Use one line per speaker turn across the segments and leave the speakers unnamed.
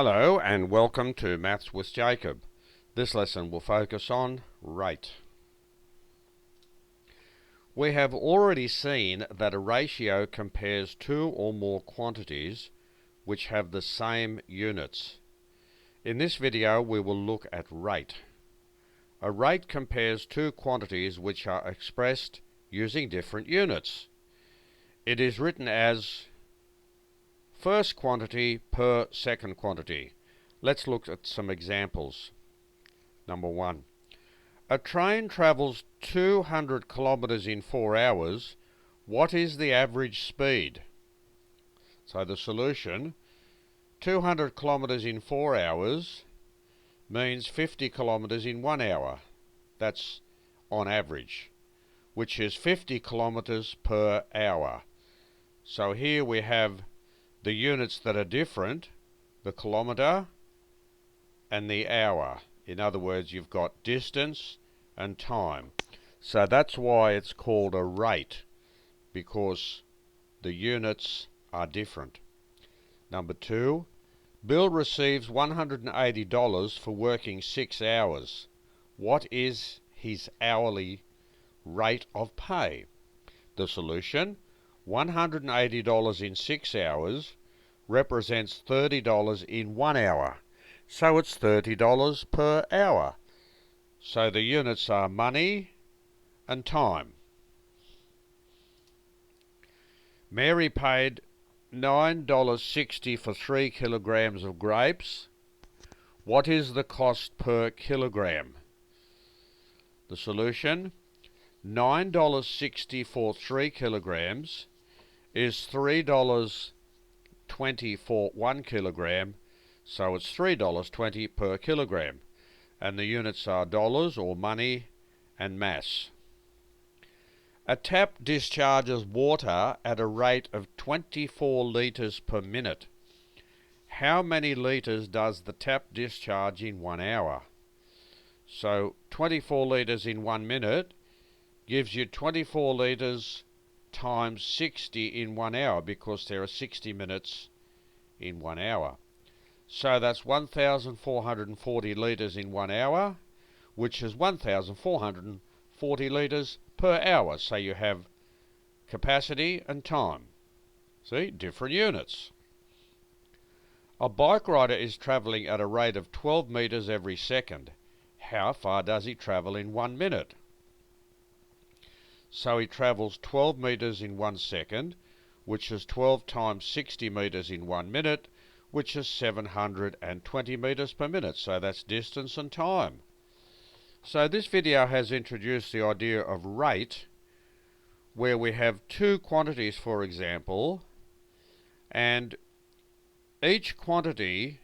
Hello and welcome to Maths with Jacob. This lesson will focus on rate. We have already seen that a ratio compares two or more quantities which have the same units. In this video we will look at rate. A rate compares two quantities which are expressed using different units. It is written as first quantity per second quantity. Let's look at some examples. Number 1. A train travels 200 kilometers in 4 hours. What is the average speed? So the solution, 200 kilometers in 4 hours means 50 kilometers in 1 hour. That's on average, which is 50 kilometers per hour. So here we have the units that are different, the kilometre and the hour. In other words, you've got distance and time. So that's why it's called a rate, because the units are different. Number 2, Bill receives $180 for working 6 hours. What is his hourly rate of pay? The solution, $180 in 6 hours represents $30 in 1 hour. So it's $30 per hour. So the units are money and time. Mary paid $9.60 for 3 kilograms of grapes. What is the cost per kilogram? The solution, $9.60 for 3 kilograms is $3.20 for 1 kilogram, so it's $3.20 per kilogram. And the units are dollars or money and mass. A tap discharges water at a rate of 24 litres per minute. How many litres does the tap discharge in 1 hour? So 24 litres in 1 minute gives you 24 litres times 60 in 1 hour, because there are 60 minutes in 1 hour. So that's 1,440 litres in 1 hour, which is 1,440 litres per hour. So you have capacity and time. See, different units. A bike rider is travelling at a rate of 12 metres every second. How far does he travel in 1 minute? So he travels 12 metres in 1 second, which is 12 times 60 metres in 1 minute, which is 720 metres per minute. So that's distance and time. So this video has introduced the idea of rate, where we have two quantities, for example, and each quantity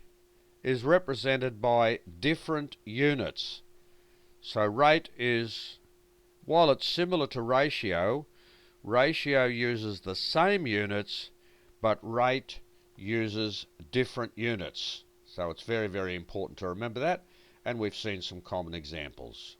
is represented by different units. So rate is, while it's similar to ratio, ratio uses the same units, but rate uses different units. So it's very, very important to remember that, and we've seen some common examples.